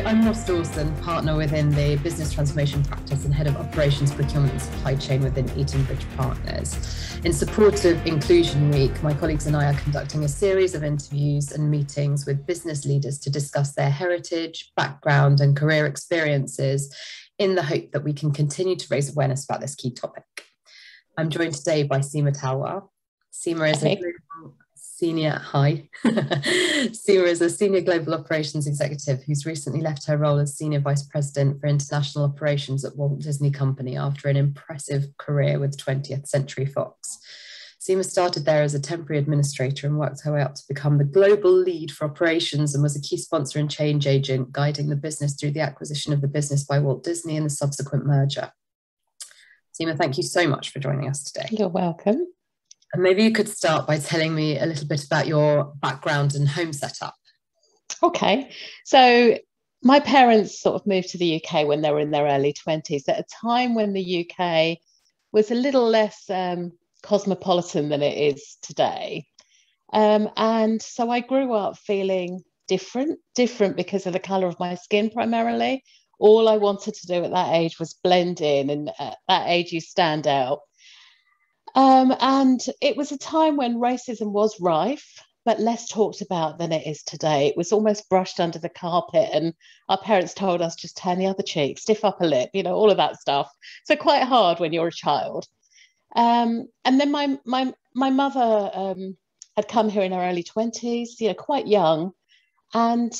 I'm Ross Dawson, partner within the business transformation practice and head of operations, procurement and supply chain within Eton Bridge Partners. In support of Inclusion Week, my colleagues and I are conducting a series of interviews and meetings with business leaders to discuss their heritage, background and career experiences in the hope that we can continue to raise awareness about this key topic. I'm joined today by Seema Talwar. Seema is Seema is a senior global operations executive who's recently left her role as senior vice president for international operations at Walt Disney Company after an impressive career with 20th Century Fox. Seema started there as a temporary administrator and worked her way up to become the global lead for operations and was a key sponsor and change agent, guiding the business through the acquisition of the business by Walt Disney and the subsequent merger. Seema, thank you so much for joining us today. You're welcome. And maybe you could start by telling me a little bit about your background and home setup. Okay, so my parents sort of moved to the UK when they were in their early 20s, at a time when the UK was a little less cosmopolitan than it is today. And so I grew up feeling different because of the colour of my skin primarily. All I wanted to do at that age was blend in, and at that age you stand out. And it was a time when racism was rife, but less talked about than it is today. It was almost brushed under the carpet, and our parents told us just turn the other cheek, stiff upper lip, you know, all of that stuff. So quite hard when you're a child. And then my mother had come here in her early 20s, you know, quite young, and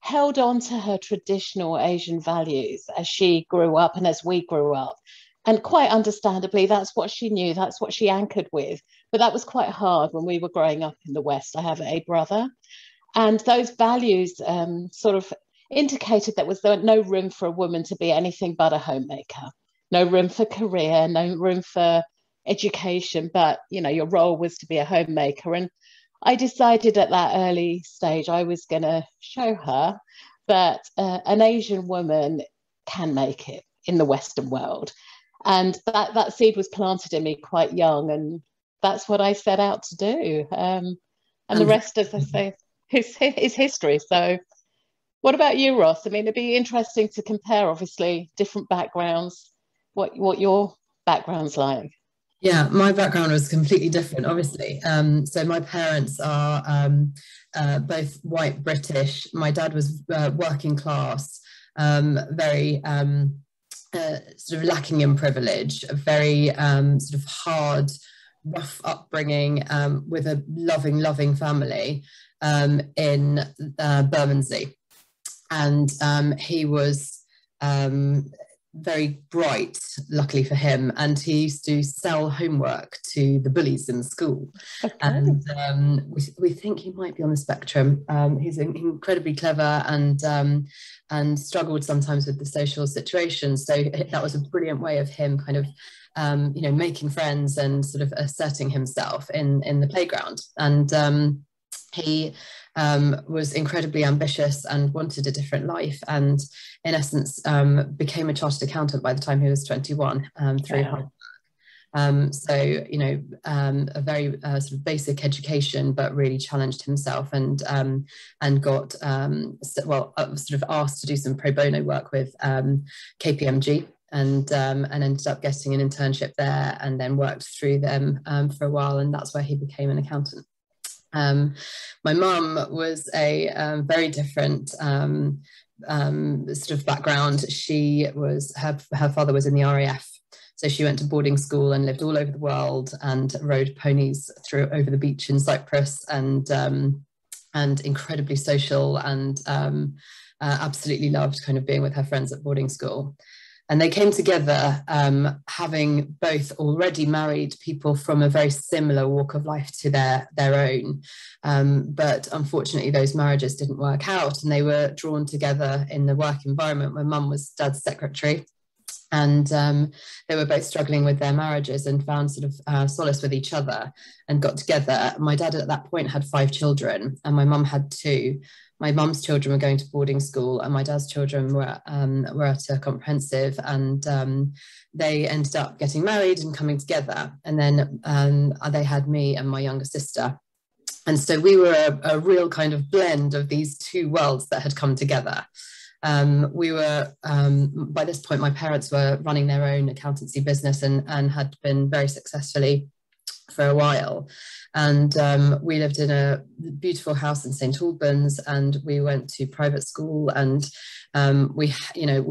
held on to her traditional Asian values as she grew up and as we grew up. And quite understandably, that's what she knew, that's what she anchored with. But that was quite hard when we were growing up in the West. I have a brother. And those values sort of indicated that there was no room for a woman to be anything but a homemaker. No room for career, no room for education. But, you know, your role was to be a homemaker. And I decided at that early stage I was going to show her that an Asian woman can make it in the Western world. And that seed was planted in me quite young, and that's what I set out to do. And the rest, as I say, is history. So what about you, Ross? I mean, it'd be interesting to compare, obviously, different backgrounds, what your background's like. Yeah, my background was completely different, obviously. So my parents are both white British. My dad was working class, very... sort of lacking in privilege, a very sort of hard, rough upbringing with a loving family in Bermondsey. And he was very bright, luckily for him, and he used to sell homework to the bullies in the school. Okay. And we think he might be on the spectrum. He's incredibly clever and struggled sometimes with the social situation. So that was a brilliant way of him kind of you know, making friends and sort of asserting himself in the playground. And he was incredibly ambitious and wanted a different life, and in essence became a chartered accountant by the time he was 21 through hard work. So, you know, a very sort of basic education, but really challenged himself and got sort of asked to do some pro bono work with KPMG. And ended up getting an internship there, and then worked through them for a while, and that's where he became an accountant. My mum was a very different sort of background. She was her father was in the RAF, so she went to boarding school and lived all over the world and rode ponies over the beach in Cyprus, and incredibly social, and absolutely loved kind of being with her friends at boarding school. And they came together having both already married people from a very similar walk of life to their own. But unfortunately, those marriages didn't work out, and they were drawn together in the work environment where mum was dad's secretary. And they were both struggling with their marriages and found sort of solace with each other and got together. My dad at that point had 5 children, and my mum had 2. My mum's children were going to boarding school, and my dad's children were at a comprehensive, and they ended up getting married and coming together. And then they had me and my younger sister. And so we were a real kind of blend of these two worlds that had come together. We were, by this point, my parents were running their own accountancy business and had been very successfully for a while. And we lived in a beautiful house in St. Albans, and we went to private school, and we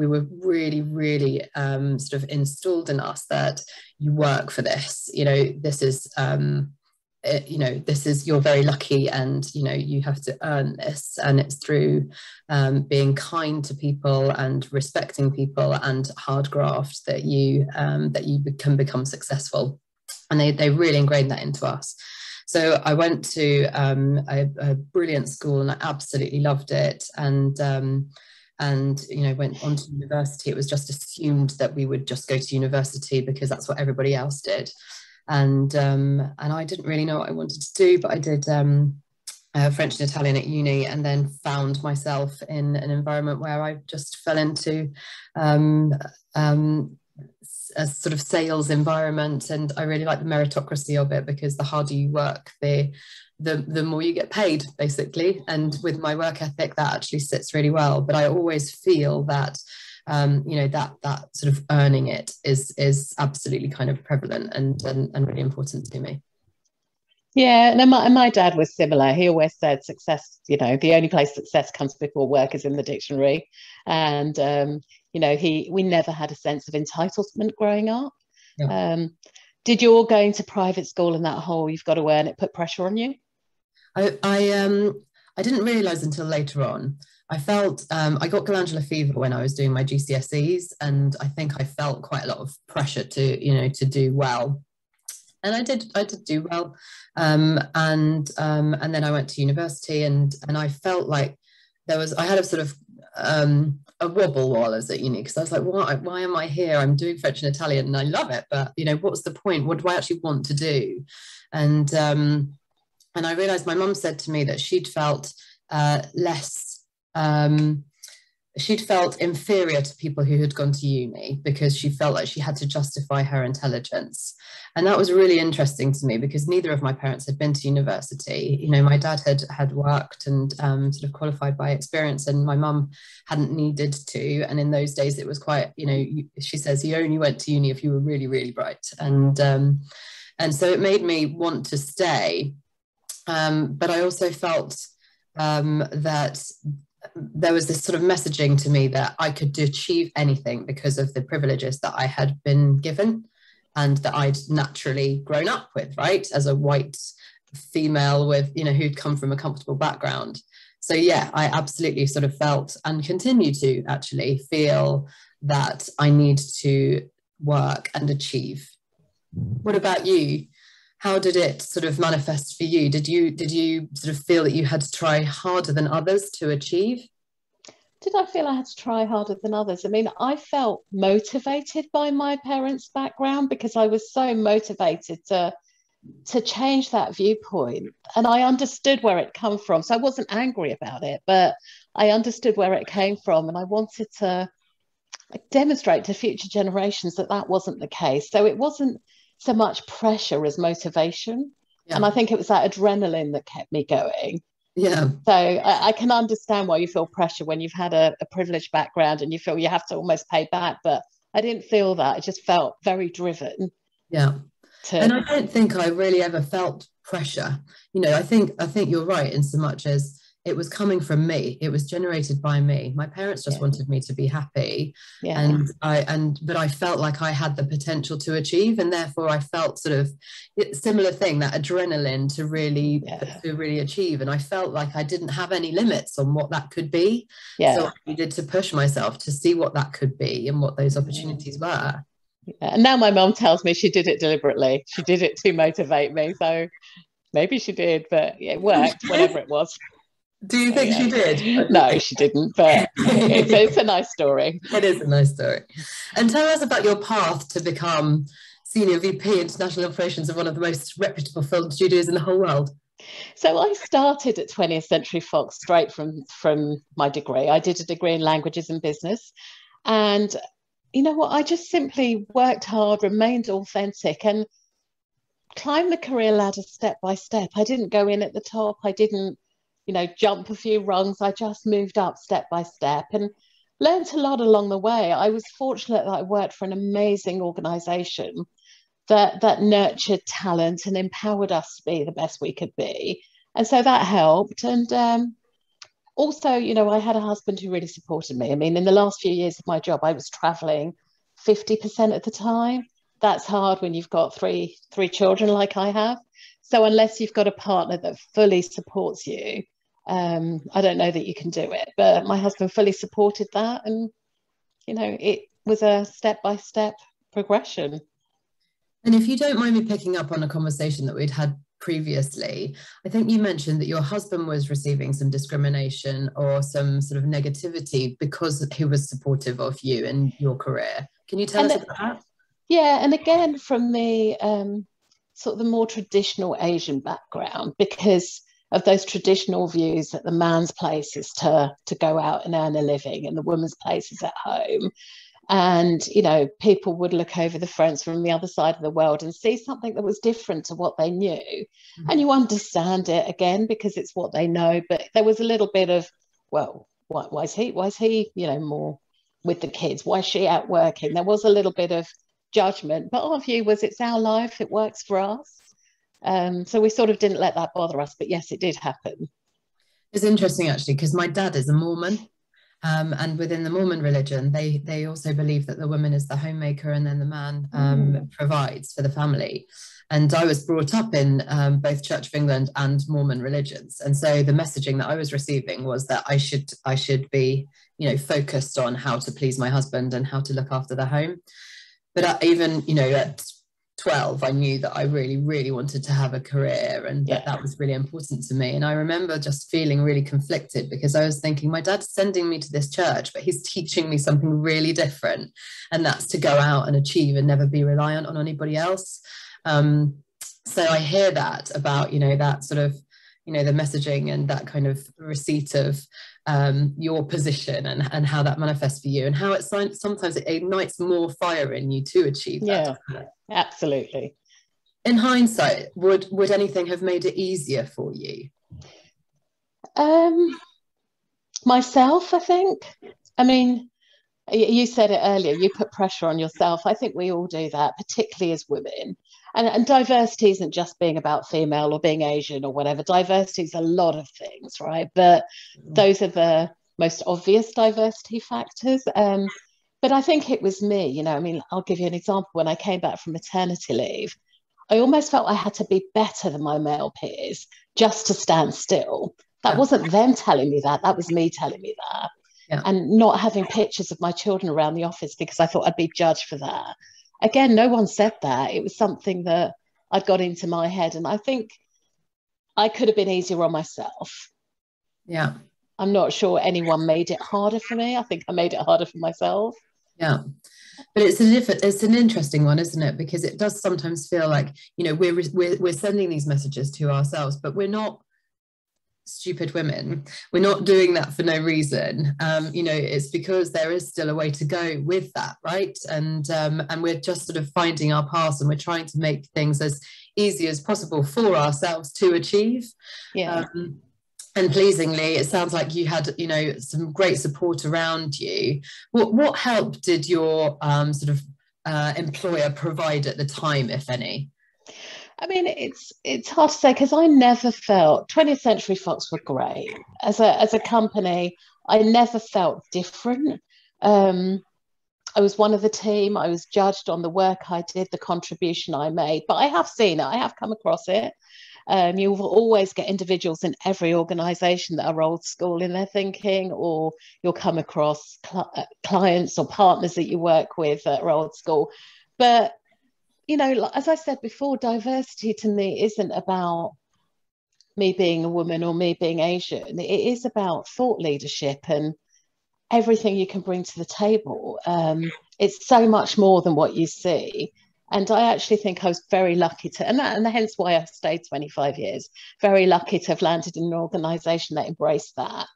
were really, really sort of installed in us that you work for this, this is, this is, you're very lucky, and you have to earn this, and it's through being kind to people and respecting people and hard graft that you can become successful. And they really ingrained that into us. So I went to a brilliant school, and I absolutely loved it. And went on to university. It was just assumed that we would just go to university because that's what everybody else did. And I didn't really know what I wanted to do, but I did French and Italian at uni, and then found myself in an environment where I just fell into a sort of sales environment, and I really like the meritocracy of it, because the harder you work, the more you get paid, basically. And with my work ethic, that actually sits really well. But I always feel that that sort of earning it is absolutely kind of prevalent and really important to me. Yeah, and my dad was similar. He always said success, the only place success comes before work is in the dictionary. And, we never had a sense of entitlement growing up. Yeah. Did your going to private school and that whole you've got to earn it put pressure on you? I didn't realise until later on. I felt, I got glandular fever when I was doing my GCSEs, and I think I felt quite a lot of pressure to do well. And I did do well, and then I went to university, and I felt like I had a sort of a wobble while I was at uni, because I was like, why am I here? I'm doing French and Italian, and I love it, but what's the point? What do I actually want to do? And I realised my mum said to me that she'd felt she'd felt inferior to people who had gone to uni, because she felt like she had to justify her intelligence. And that was really interesting to me, because neither of my parents had been to university. My dad had worked and sort of qualified by experience, and my mum hadn't needed to. And in those days, it was quite, she says, you only went to uni if you were really, really bright. And so it made me want to stay. But I also felt that there was this sort of messaging to me that I could achieve anything because of the privileges that I had been given and that I'd naturally grown up with, right? As a white female with, who'd come from a comfortable background. So yeah, I absolutely sort of felt, and continue to actually feel, that I need to work and achieve. What about you? How did it sort of manifest for you? Did you sort of feel that you had to try harder than others to achieve? Did I feel I had to try harder than others? I mean, I felt motivated by my parents' background, because I was so motivated to change that viewpoint. And I understood where it came from. So I wasn't angry about it, but I understood where it came from. And I wanted to demonstrate to future generations that that wasn't the case. So it wasn't so much pressure as motivation. Yeah. And I think it was that adrenaline that kept me going. Yeah. So I can understand why you feel pressure when you've had a privileged background and you feel you have to almost pay back. But I didn't feel that. I just felt very driven. Yeah. And I don't think I really ever felt pressure. I think you're right, in so much as it was coming from me. It was generated by me. My parents just wanted me to be happy. Yeah. But I felt like I had the potential to achieve, and therefore I felt sort of similar thing, that adrenaline to really achieve. And I felt like I didn't have any limits on what that could be. Yeah. So I needed to push myself to see what that could be and what those opportunities were. Yeah. And now my mum tells me she did it deliberately. She did it to motivate me. So maybe she did, but it worked, whatever it was. Do you think she did? No, she didn't, but it's a nice story. It is a nice story. And tell us about your path to become Senior VP International Operations of one of the most reputable film studios in the whole world. So I started at 20th Century Fox straight from my degree. I did a degree in languages and business. And you know what? I just simply worked hard, remained authentic, and climbed the career ladder step by step. I didn't go in at the top. I didn't jump a few rungs. I just moved up step by step. And learned a lot along the way. I was fortunate that I worked for an amazing organisation that nurtured talent and empowered us to be the best we could be. And so that helped. And also, you know, I had a husband who really supported me. I mean, in the last few years of my job, I was traveling 50% of the time. That's hard when you've got three children like I have. So unless you've got a partner that fully supports you, I don't know that you can do it. But my husband fully supported that. And, you know, it was a step-by-step progression. And if you don't mind me picking up on a conversation that we'd had previously, I think you mentioned that your husband was receiving some discrimination or some sort of negativity because he was supportive of you and your career. Can you tell us about that? Yeah, and again, from the sort of the more traditional Asian background, because of those traditional views that the man's place is to go out and earn a living and the woman's place is at home. And, you know, people would look over the fence from the other side of the world and see something that was different to what they knew. Mm-hmm. And you understand it again because it's what they know. But there was a little bit of, well, why is he, you know, more with the kids? Why is she out working? There was a little bit of judgment. But our view was it's our life. It works for us. So we sort of didn't let that bother us. But yes, it did happen. It's interesting, actually, because my dad is a Mormon. And within the Mormon religion, they also believe that the woman is the homemaker and then the man provides for the family. And I was brought up in both Church of England and Mormon religions. And so the messaging that I was receiving was that I should be, you know, focused on how to please my husband and how to look after the home. But even, you know, at 12, I knew that I really, really wanted to have a career and that was really important to me. And I remember just feeling really conflicted because I was thinking, my dad's sending me to this church, but he's teaching me something really different. And that's to go out and achieve and never be reliant on anybody else. So I hear that about, you know, that sort of, you know, the messaging and that kind of receipt of your position and how that manifests for you and how it sometimes it ignites more fire in you to achieve that. Yeah, absolutely. In hindsight, would anything have made it easier for you? Myself, I think. I mean, you said it earlier, you put pressure on yourself. I think we all do that, particularly as women. And diversity isn't just being about female or being Asian or whatever. Diversity is a lot of things, right? But those are the most obvious diversity factors. But I think it was me, you know, I mean, I'll give you an example. When I came back from maternity leave, I almost felt I had to be better than my male peers just to stand still. That wasn't them telling me that. That was me telling me that. Yeah. And not having pictures of my children around the office because I thought I'd be judged for that. Again, no one said that. It was something that I'd got into my head. And I think I could have been easier on myself. Yeah. I'm not sure anyone made it harder for me. I think I made it harder for myself. Yeah. But it's an interesting one, isn't it? Because it does sometimes feel like, you know, we're sending these messages to ourselves, but we're not stupid women. We're not doing that for no reason. You know, it's because there is still a way to go with that, right? And we're just sort of finding our path and we're trying to make things as easy as possible for ourselves to achieve. Yeah. And pleasingly, it sounds like you had, you know, some great support around you. What help did your sort of employer provide at the time, if any? I mean, it's hard to say because I never felt 20th Century Fox were great as a company. I never felt different. I was one of the team. I was judged on the work I did, the contribution I made. But I have seen it. I have come across it. You will always get individuals in every organisation that are old school in their thinking, or you'll come across clients or partners that you work with that are old school. But you know, as I said before, diversity to me isn't about me being a woman or me being Asian. It is about thought leadership and everything you can bring to the table. It's so much more than what you see. And I actually think I was very lucky to, and hence why I stayed 25 years, very lucky to have landed in an organisation that embraced that.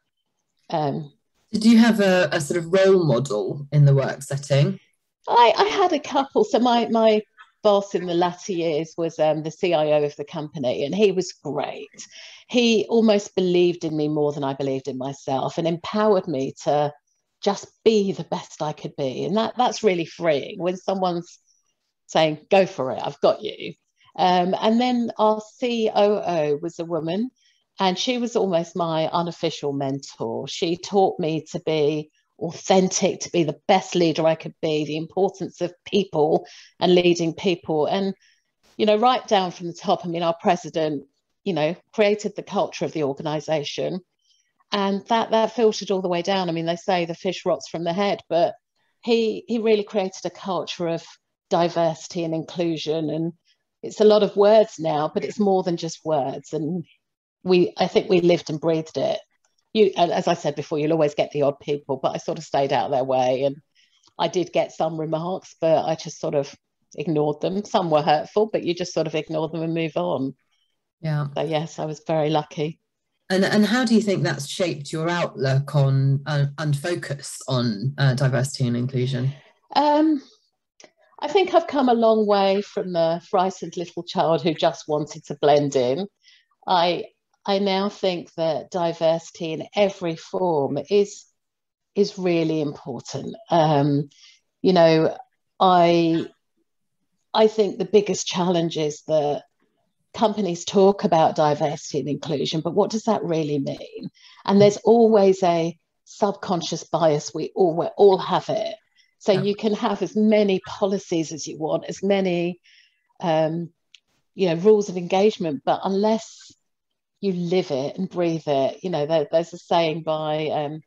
Did you have a sort of role model in the work setting? I had a couple. So my boss in the latter years was the CIO of the company, and he was great. He almost believed in me more than I believed in myself and empowered me to just be the best I could be. And that's really freeing when someone's saying, go for it, I've got you. And then our COO was a woman, and she was almost my unofficial mentor. She taught me to be authentic, to be the best leader I could be, the importance of people and leading people. And, you know, right down from the top, I mean, our president, you know, created the culture of the organization, and that filtered all the way down. I mean, they say the fish rots from the head, but he really created a culture of diversity and inclusion. And it's a lot of words now, but it's more than just words. And I think we lived and breathed it. As I said before, you'll always get the odd people, but I sort of stayed out of their way. And I did get some remarks, but I just sort of ignored them. Some were hurtful, but you just sort of ignore them and move on. Yeah. So yes, I was very lucky. And how do you think that's shaped your outlook on and focus on diversity and inclusion? I think I've come a long way from the frightened little child who just wanted to blend in. I now think that diversity in every form is really important. You know, I think the biggest challenge is that companies talk about diversity and inclusion, but what does that really mean? And there's always a subconscious bias. We all have it. So you can have as many policies as you want, as many, you know, rules of engagement, but unless you live it and breathe it, you know, there's a saying by,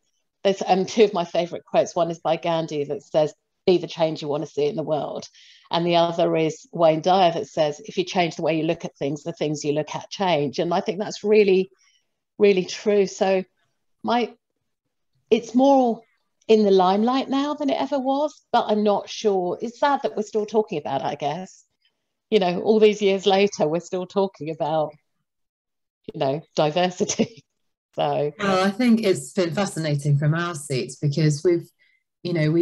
there's two of my favorite quotes. One is by Gandhi that says, be the change you want to see in the world. And the other is Wayne Dyer that says, if you change the way you look at things, the things you look at change. And I think that's really, really true. So it's more in the limelight now than it ever was, but I'm not sure. It's sad that we're still talking about it, I guess. You know, all these years later, we're still talking about, you know, diversity. So, well, I think it's been fascinating from our seats because we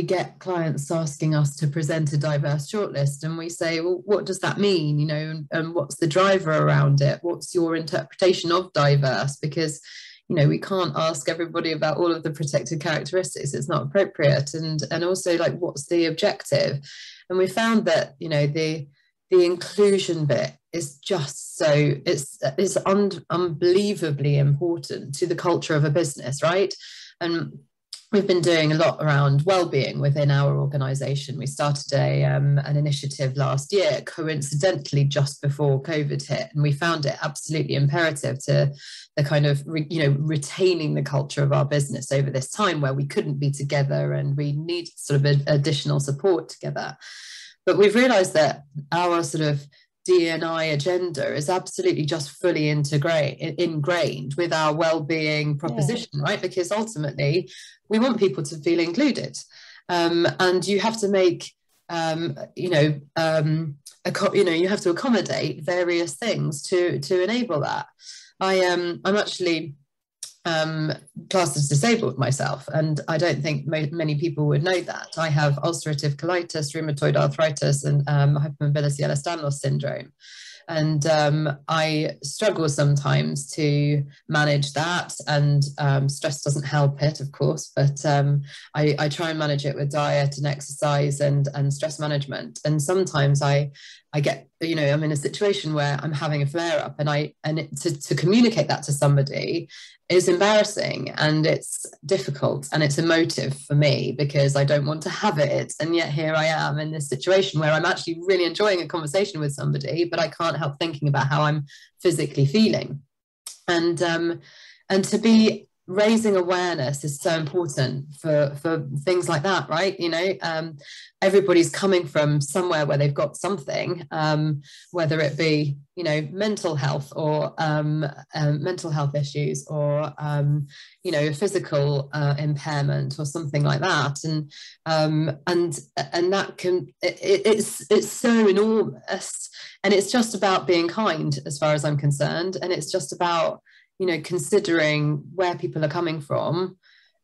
get clients asking us to present a diverse shortlist, and we say, well, what does that mean? You know, and what's the driver around it? What's your interpretation of diverse? Because, you know, we can't ask everybody about all of the protected characteristics. It's not appropriate. And also, like, what's the objective? And we found that, you know, the inclusion bit is just so, it's unbelievably important to the culture of a business, right? And we've been doing a lot around well-being within our organisation. We started an initiative last year, coincidentally just before COVID hit, and we found it absolutely imperative to the kind of retaining the culture of our business over this time where we couldn't be together and we need sort of additional support together. But we've realised that our sort of D&I agenda is absolutely just fully ingrained with our well-being proposition, right? Because ultimately we want people to feel included, and you have to make you have to accommodate various things to enable that. I'm actually classed as disabled myself, and I don't think many people would know that. I have ulcerative colitis, rheumatoid arthritis, and hypermobility Ehlers-Danlos syndrome. And I struggle sometimes to manage that, and stress doesn't help it, of course, but I try and manage it with diet and exercise and stress management. And sometimes I get, you know, I'm in a situation where I'm having a flare up, and to communicate that to somebody is embarrassing, and it's difficult, and it's emotive for me because I don't want to have it. And yet here I am in this situation where I'm actually really enjoying a conversation with somebody, but I can't help thinking about how I'm physically feeling. And to be raising awareness is so important for things like that, right? You know, everybody's coming from somewhere where they've got something, whether it be, you know, mental health or mental health issues, or you know, physical impairment or something like that, and that can it's so enormous, and it's just about being kind as far as I'm concerned, and it's just about, you know, considering where people are coming from.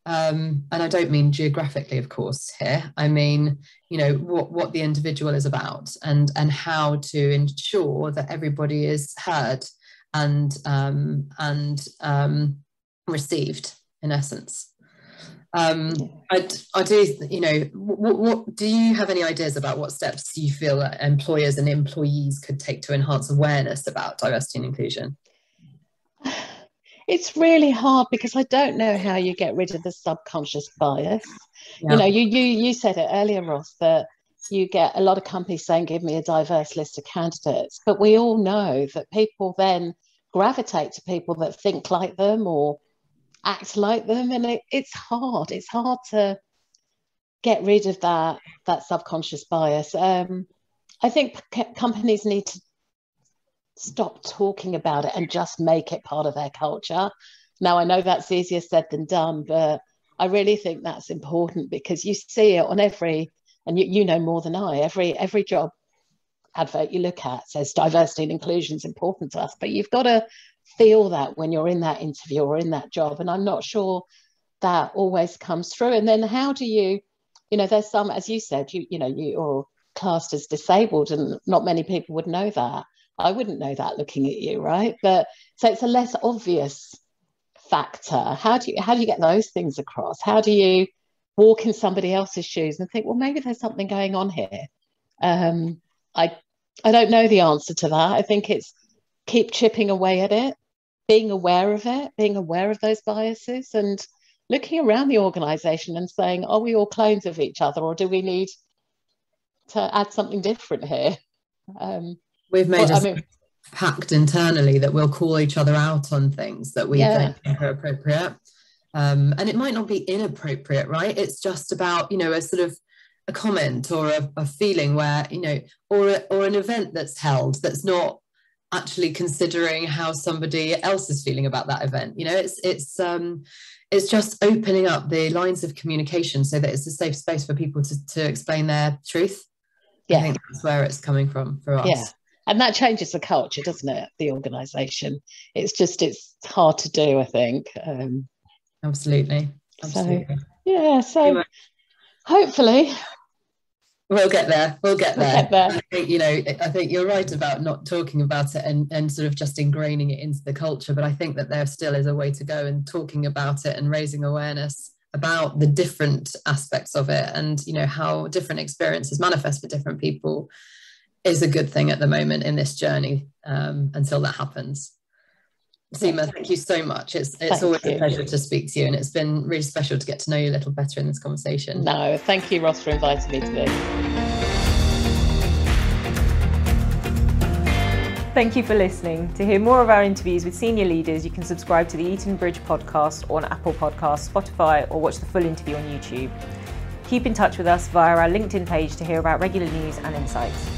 And I don't mean geographically, of course, here. I mean, you know, what the individual is about, and how to ensure that everybody is heard and received, in essence. I do, you know, what do you have any ideas about what steps you feel that employers and employees could take to enhance awareness about diversity and inclusion? It's really hard because I don't know how you get rid of the subconscious bias. Yeah. You know, you said it earlier, Ross, that you get a lot of companies saying, give me a diverse list of candidates. But we all know that people then gravitate to people that think like them or act like them. And it's hard. It's hard to get rid of that subconscious bias. I think companies need to stop talking about it and just make it part of their culture. Now, I know that's easier said than done, but I really think that's important because you see it on every, and you know more than I, every job advert you look at says diversity and inclusion is important to us, but you've got to feel that when you're in that interview or in that job. And I'm not sure that always comes through. And then how do you know, there's some, as you said, you know, you're classed as disabled and not many people would know that. I wouldn't know that looking at you, right? But so it's a less obvious factor. How do you get those things across? How do you walk in somebody else's shoes and think, well, maybe there's something going on here? I don't know the answer to that. I think it's keep chipping away at it, being aware of it, being aware of those biases, and looking around the organisation and saying, are we all clones of each other, or do we need to add something different here? We've made a pact internally that we'll call each other out on things that we don't think are appropriate. And it might not be inappropriate, right? It's just about, you know, a sort of a comment or a feeling where, you know, or an event that's held that's not actually considering how somebody else is feeling about that event. You know, it's just opening up the lines of communication so that it's a safe space for people to explain their truth. I think that's where it's coming from for us. Yeah. And that changes the culture, doesn't it? The organisation. It's hard to do, I think. Absolutely. So hopefully we'll get there. I think, you know, I think you're right about not talking about it and sort of just ingraining it into the culture. But I think that there still is a way to go in talking about it and raising awareness about the different aspects of it, and, you know, how different experiences manifest for different people is a good thing at the moment in this journey, until that happens. Seema, thank you so much. It's always a pleasure to speak to you, and it's been really special to get to know you a little better in this conversation. No, thank you, Ross, for inviting me today. Thank you for listening. To hear more of our interviews with senior leaders, you can subscribe to the Eton Bridge podcast on Apple Podcasts, Spotify, or watch the full interview on YouTube. Keep in touch with us via our LinkedIn page to hear about regular news and insights.